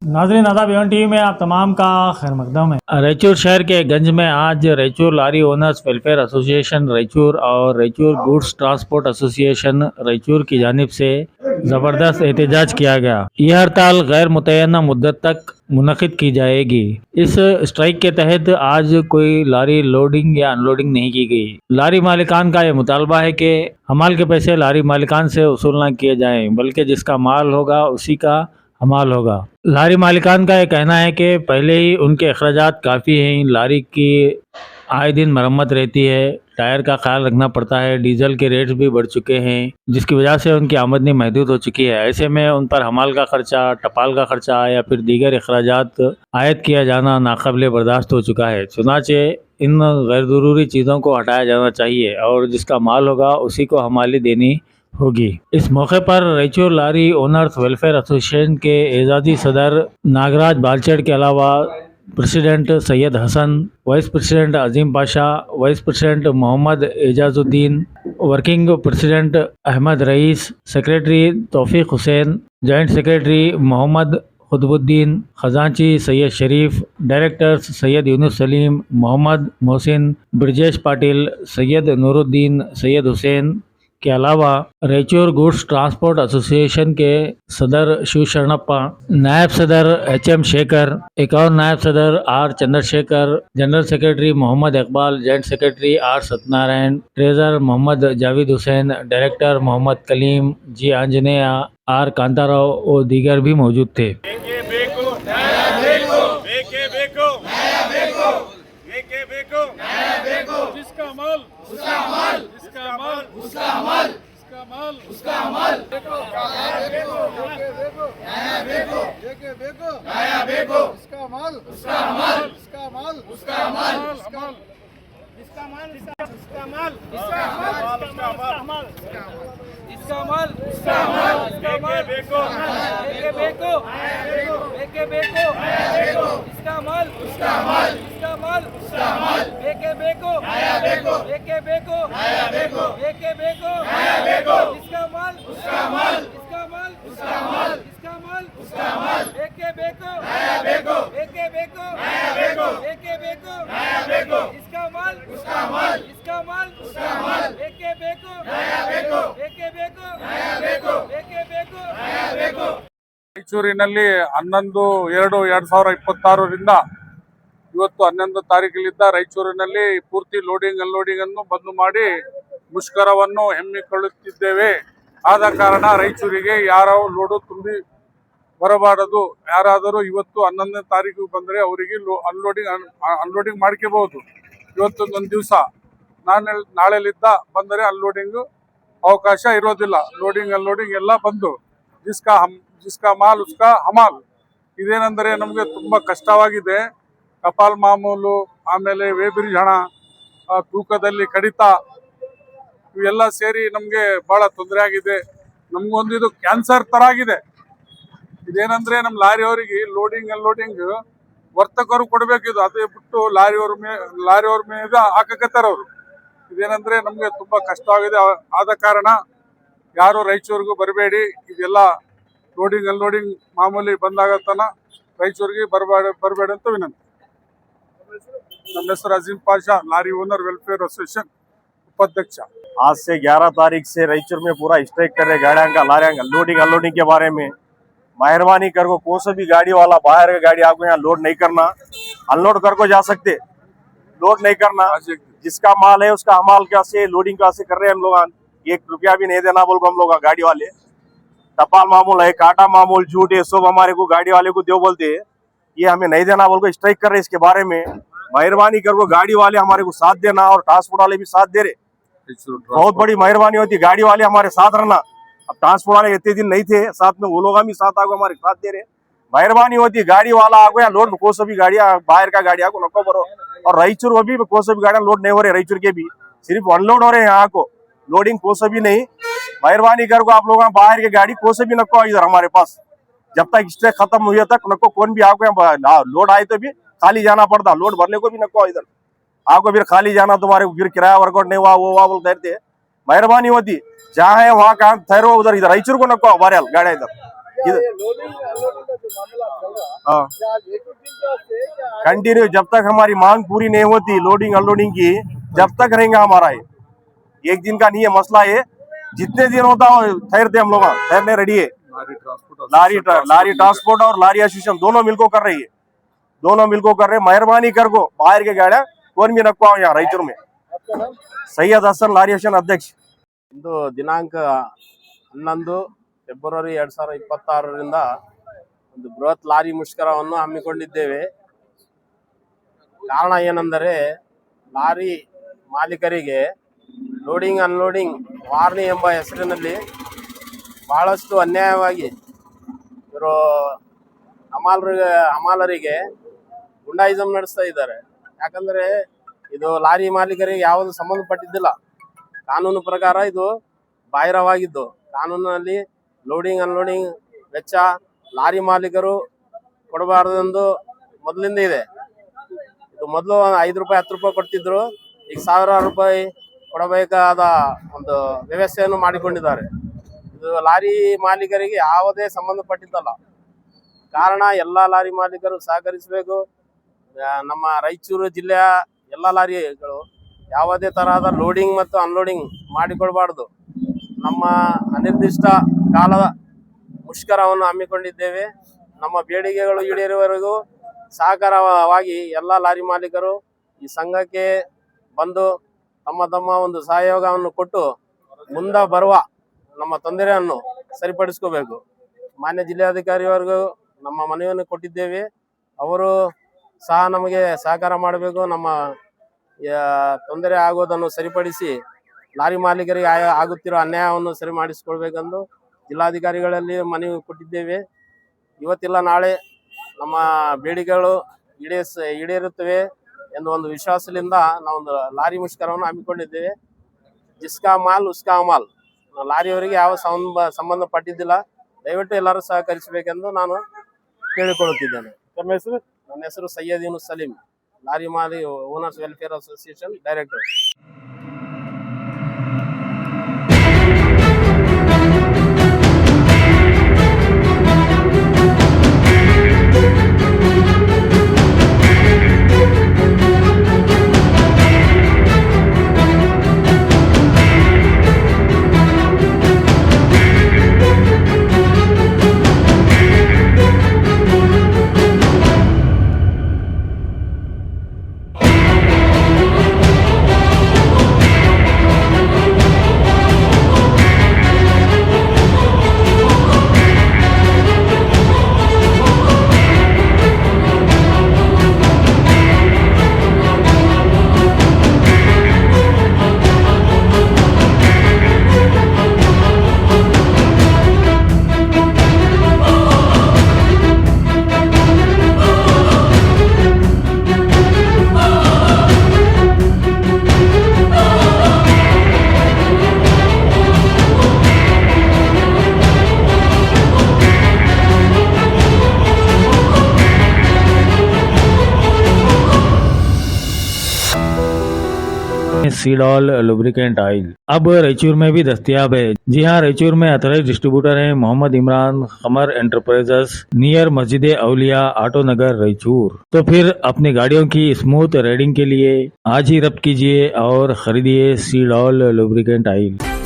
नाजरीन आदाब, Avon TV में आप तमाम का खैर मकदम है। रायचूर शहर के गंज में आज Raichur lorry owners welfare association Raichur और Raichur goods transport association Raichur की जानिब से ज़बरदस्त एहतजाज किया गया। यह हड़ताल गैर मुतय्यना मुद्दत तक मुनक़िद की जाएगी। इस स्ट्राइक के तहत आज कोई लारी लोडिंग या अनलोडिंग नहीं की गई। लारी मालिकान का यह मुतालबा है कि हमाल के पैसे लारी मालिकान से वसूल न किए जाएं, बल्कि जिसका माल होगा उसी का हमाल होगा। लारी मालिकान का यह कहना है कि पहले ही उनके अखराजात काफ़ी हैं। लारी की आए दिन मरम्मत रहती है, टायर का ख्याल रखना पड़ता है, डीजल के रेट्स भी बढ़ चुके हैं, जिसकी वजह से उनकी आमदनी महदूद हो चुकी है। ऐसे में उन पर हमाल का खर्चा, टपाल का खर्चा या फिर दीगर अखराजात आयद किया जाना नाकाबिले बर्दाश्त हो चुका है। चुनाचे इन गैर ज़रूरी चीज़ों को हटाया जाना चाहिए और जिसका माल होगा उसी को हमाली देनी होगी। इस मौके पर Raichur lorry owners welfare association के एजाजी सदर नागराज बालचड़ के अलावा president Syed Hasan, vice president Azeem Pasha, vice president Mohammed Aijazuddin, working president Ahmed Rais, secretary Taufiq Hussain, joint secretary Mohammed Khutbuddin, खजांची सैयद शरीफ, डायरेक्टर्स सैयद यूनुस सलीम, मोहम्मद मोहसिन, ब्रजेश पाटिल, सैयद नूरुद्दीन, सैयद हुसैन के अलावा रायचूर गुड्स ट्रांसपोर्ट एसोसिएशन के सदर शिव शरणप्पा, नायब सदर HM शेखर, एक और नायब सदर R Chandrashekhar, general secretary Mohammad Iqbal, joint secretary R Satyanarayana, treasurer Mohammad Javed Hussain, director Mohammad Kaleem, G Anjaneya, R Kantarao और दीगर भी मौजूद थे। जिसका माल उसका माल, जिसका माल उसका माल, उसका माल उसका माल, देखो देखो देखो देखो देखो नया देखो, इसका माल उसका माल, इसका माल उसका माल, इसका माल इसका माल, इसका माल इसका माल, इसका माल उसका माल, इसका माल देखो देखो देखे देखो देखो, इसका माल उसका माल, इसका माल उसका माल, देखे देखो देखो देखे देखो देखो देखे देखो देखो, इसका माल उसका माल, इसका माल उसका माल, इसका माल उसका माल, देखे देखो देखो देखे देखो देखो देखे देखो देखो, इसका माल उसका माल, इसका माल उसका माल, देखे देखो देखो देखे देखो देखो देखे देखो देखो। ರಾಯಚೂರಿನಲ್ಲಿ 11/2/2026ರಿಂದ ಇವತ್ತು 11 ತಾರೀಕಿನಿಂದ ರಾಯಚೂರಿನಲ್ಲಿ ಪೂರ್ತಿ ಲೋಡಿಂಗ್ ಅನ್ಲೋಡಿಂಗ್ ಅನ್ನು ಬಂದ್ ಮಾಡಿ ಮುಷ್ಕರವನ್ನು ಹಮ್ಮಿಕೊಳ್ಳುತ್ತಿದ್ದೇವೆ। ಆದ ಕಾರಣ ರಾಯಚೂರಿಗೆ ಯಾರು ಲೋಡು ತುಂಬಿ ಬರಬಾರದು, ಯಾರಾದರೂ ಇವತ್ತು 11ನೇ ತಾರೀಕು ಬಂದರೆ ಅವರಿಗೆ ಅನ್ಲೋಡಿಂಗ್ ಮಾಡ್ಕೋಬಹುದು। ಇವತ್ತೊಂದು ದಿವಸ ನಾಳೆಲಿದ್ದ ಬಂದರೆ ಅನ್ಲೋಡಿಂಗ್ ಅವಕಾಶ ಇರೋದಿಲ್ಲ। ಲೋಡಿಂಗ್ ಅನ್ಲೋಡಿಂಗ್ ಎಲ್ಲ ಬಂದು ಜಿಸ್ಕಾ ಮಾಲ್ ಉಸ್ಕಾ ಹಮಾಲ್। ಇದೇನೆಂದರೆ ನಮಗೆ ತುಂಬಾ ಕಷ್ಟವಾಗಿದೆ। ಟಪಾಲ್ ಮಾಮೂಲು, ಆಮೇಲೆ ವೇಬ್ರಿಜ್ ಹಣ, ತೂಕದಲ್ಲಿ ಕಡಿತ ಇವೆಲ್ಲ ಸೇರಿ ನಮಗೆ ಬಹಳ ತೊಂದರೆ ಆಗಿದೆ। ನಮಗೊಂದು ಇದು ಕ್ಯಾನ್ಸರ್ ತರ ಆಗಿದೆ। ಇದೇನಂದ್ರೆ ನಮ್ಮ ಲಾರಿಯವರಿಗೆ ಲೋಡಿಂಗ್ ಅನ್ಲೋಡಿಂಗ್ ವರ್ತಕರು ಕೊಡಬೇಕಿದು, ಅದೇ ಬಿಟ್ಟು ಲಾರಿಯವ್ರ ಮೇಲೆ ಹಾಕಕತ್ತಾರ ಅವರು। ಇದೇನಂದ್ರೆ ನಮಗೆ ತುಂಬಾ ಕಷ್ಟವಾಗಿದೆ। ಆದ ಕಾರಣ ಯಾರು ರಾಯಚೂರಿಗೂ ಬರಬೇಡಿ, ಇದೆಲ್ಲ ಲೋಡಿಂಗ್ ಅನ್ಲೋಡಿಂಗ್ ಮಾಮೂಲಿ ಬಂದಾಗತ್ತನ ರಾಯಚೂರಿಗೆ ಬರಬೇಡಿ ಅಂತ ವಿನಂತಿ। ನಮ್ಮ ಹೆಸರು अजीम पाशा, लारी ओनर वेलफेयर एसोसिएशन उपाध्यक्ष। आज से 11 तारीख से रायचूर में पूरा स्ट्राइक कर रहे गाड़ियां का, लारियां का लोडिंग अनलोडिंग के बारे में। मेहरबानी कर को कोई भी गाड़ी वाला बाहर का गाड़ी आपको यहाँ लोड नहीं करना, अनलोड कर को जा सकते, लोड नहीं करना। जिसका माल है उसका हमाल का से लोडिंग का से कर रहे हैं हम लोग। 1 रुपया भी नहीं देना बोल को हम लोग गाड़ी वाले। टपाल मामूल है, काटा मामूल, झूठ है, सब हमारे को गाड़ी वाले को दो बोलते है, ये हमें नहीं देना बोल को स्ट्राइक कर रहे। इसके बारे में मेहरबानी कर को गाड़ी वाले हमारे को साथ देना और ट्रांसपोर्ट वाले भी साथ दे रहे। बहुत बड़ी मेहरबानी होती, गाड़ी वाले हमारे साथ रहना। अब ट्रांसपोर्ट वाले इतने दिन नहीं थे साथ में, वो लोग भी साथ आगे हमारे साथ दे रहे। मेहरबानी होती, गाड़ी वाला आगो या लोड कोई भी गाड़ियां बाहर का गाड़ी आगो नको बरो। और रायचूर वो भी कोई भी गाड़ियां लोड नहीं हो रहे, रायचूर के भी सिर्फ अनलोड हो रहे हैं यहाँ को, लोडिंग कोई भी नहीं। मेहरबानी कर को आप लोग बाहर की गाड़ी कोई भी नको इधर हमारे पास, जब तक स्ट्राइक खत्म हुए तक नको। कौन भी आगो लोड आए तो भी खाली जाना पड़ता, लोड भरने को भी नको इधर आपको, फिर खाली जाना तुम्हारे फिर किराया वर्कआउट नहीं हुआ वो बोलते रहते। मेहरबानी होती जहाँ है वहाँ काम ठहरो, उधर इधर रायचूर को नको हमारे गाड़ी इधर। लोडिंग अनलोडिंग का जो मामला चल रहा हाँ क्या आज एक दिन के वास्ते है क्या कंटिन्यू जब तक हमारी मांग पूरी नहीं होती लोडिंग अनलोडिंग की जब तक रहेगा हमारा ये एक दिन का नहीं है मसला है जितने दिन होता हो ठहरते हम लोग ठहरने रेडी है लारी ट्रांसपोर्ट और लारी एसोसिएशन दोनों मिलकर कर रही है दोनों मिलकर कर रहे मेहरबानी कर को बाहर के गाड़ियां कौन भी रखवा यहाँ रायचूर में आपका नाम सैयद हसन लारी एसोसिएशन अध्यक्ष ಇಂದು ದಿನಾಂಕ 11 ಫೆಬ್ರವರಿ 2026ರಿಂದ ಒಂದು ಬೃಹತ್ ಲಾರಿ ಮುಷ್ಕರವನ್ನು ಹಮ್ಮಿಕೊಂಡಿದ್ದೇವೆ. ಕಾರಣ ಏನೆಂದರೆ ಲಾರಿ ಮಾಲೀಕರಿಗೆ ಲೋಡಿಂಗ್ ಅನ್ಲೋಡಿಂಗ್ ವಾರ್ನಿ ಎಂಬ ಹೆಸರಿನಲ್ಲಿ ಬಹಳಷ್ಟು ಅನ್ಯಾಯವಾಗಿ ಇವರು ಹಮಾಲರಿಗೆ ಗುಂಡಾಯಿಸಂ ನಡೆಸ್ತಾ ಇದ್ದಾರೆ. ಯಾಕಂದರೆ ಇದು ಲಾರಿ ಮಾಲೀಕರಿಗೆ ಯಾವುದು ಸಂಬಂಧಪಟ್ಟಿದ್ದಿಲ್ಲ. ಕಾನೂನು ಪ್ರಕಾರ ಇದು ಬಾಹಿರವಾಗಿದ್ದು ಕಾನೂನಿನಲ್ಲಿ ಲೋಡಿಂಗ್ ಅನ್ಲೋಡಿಂಗ್ ವೆಚ್ಚ ಲಾರಿ ಮಾಲೀಕರು ಕೊಡಬಾರದೆಂದು ಮೊದಲಿಂದ ಇದೆ. ಇದು ಮೊದಲು 5 ರೂಪಾಯಿ 10 ರೂಪಾಯಿ ಕೊಡ್ತಿದ್ರು, ಈಗ 1000 ರೂಪಾಯಿ ಕೊಡಬೇಕಾದ ಒಂದು ವ್ಯವಸ್ಥೆಯನ್ನು ಮಾಡಿಕೊಂಡಿದ್ದಾರೆ. ಇದು ಲಾರಿ ಮಾಲೀಕರಿಗೆ ಯಾವುದೇ ಸಂಬಂಧಪಟ್ಟಿದ್ದಲ್ಲ. ಕಾರಣ ಎಲ್ಲ ಲಾರಿ ಮಾಲೀಕರು ಸಹಕರಿಸಬೇಕು. ನಮ್ಮ ರಾಯಚೂರು ಜಿಲ್ಲೆಯ ಎಲ್ಲ ಲಾರಿಗಳು ಯಾವುದೇ ತರಹದ ಲೋಡಿಂಗ್ ಮತ್ತು ಅನ್ಲೋಡಿಂಗ್ ಮಾಡಿಕೊಳ್ಬಾರ್ದು. ನಮ್ಮ ಅನಿರ್ದಿಷ್ಟ ಕಾಲದ ಮುಷ್ಕರವನ್ನು ಹಮ್ಮಿಕೊಂಡಿದ್ದೇವೆ. ನಮ್ಮ ಬೇಡಿಕೆಗಳು ಈಡೇರುವವರೆಗೂ ಸಹಕಾರವಾಗಿ ಎಲ್ಲ ಲಾರಿ ಮಾಲೀಕರು ಈ ಸಂಘಕ್ಕೆ ಬಂದು ತಮ್ಮ ಒಂದು ಸಹಯೋಗವನ್ನು ಕೊಟ್ಟು ಮುಂದೆ ಬರುವ ನಮ್ಮ ತೊಂದರೆಯನ್ನು ಸರಿಪಡಿಸ್ಕೋಬೇಕು. ಮಾನ್ಯ ಜಿಲ್ಲಾಧಿಕಾರಿಯವರೆಗೂ ನಮ್ಮ ಮನವಿಯನ್ನು ಕೊಟ್ಟಿದ್ದೇವೆ. ಅವರು ಸಹ ನಮಗೆ ಸಹಕಾರ ಮಾಡಬೇಕು. ನಮ್ಮ ತೊಂದರೆ ಆಗೋದನ್ನು ಸರಿಪಡಿಸಿ ಲಾರಿ ಮಾಲೀಕರಿಗೆ ಆಗುತ್ತಿರೋ ಅನ್ಯಾಯವನ್ನು ಸರಿ ಮಾಡಿಸಿಕೊಳ್ಬೇಕೆಂದು ಜಿಲ್ಲಾಧಿಕಾರಿಗಳಲ್ಲಿ ಮನವಿ ಕೊಟ್ಟಿದ್ದೇವೆ. ಇವತ್ತಿಲ್ಲ ನಾಳೆ ನಮ್ಮ ಬೇಡಿಕೆಗಳು ಈಡೇರುತ್ತವೆ ಎಂದು ಒಂದು ವಿಶ್ವಾಸದಿಂದ ನಾವೊಂದು ಲಾರಿ ಮುಷ್ಕರವನ್ನು ಹಮ್ಮಿಕೊಂಡಿದ್ದೇವೆ. ಜಿಸ್ಕಾ ಮಾಲ್ ಉಸ್ಕಾ ಮಾಲ್ ಲಾರಿಯವರಿಗೆ ಯಾವ ಸಂಬಂಧಪಟ್ಟಿದ್ದಿಲ್ಲ. ದಯವಿಟ್ಟು ಎಲ್ಲರೂ ಸಹಕರಿಸಬೇಕೆಂದು ನಾನು ಕೇಳಿಕೊಳ್ಳುತ್ತಿದ್ದೇನೆ. ತಮ್ಮ ಹೆಸರು? ನನ್ನ ಹೆಸರು ಸೈಯದ್ ಯೂನುಸ್ ಸಲೀಂ, ಲಾರಿ ಮಾಲಿ ಓನರ್ಸ್ ವೆಲ್ಫೇರ್ ಅಸೋಸಿಯೇಷನ್ ಡೈರೆಕ್ಟರ್. सीडॉल लुब्रिकेंट ऑयल अब रायचूर में भी दस्तयाब है। जी हाँ, रायचूर में अथराइज डिस्ट्रीब्यूटर हैं मोहम्मद इमरान कमर एंटरप्राइजेस नियर मस्जिद औलिया ऑटो नगर रायचूर। तो फिर अपनी गाड़ियों की स्मूथ राइडिंग के लिए आज ही रब्त कीजिए और खरीदिए सीडॉल लुब्रिकेंट ऑयल।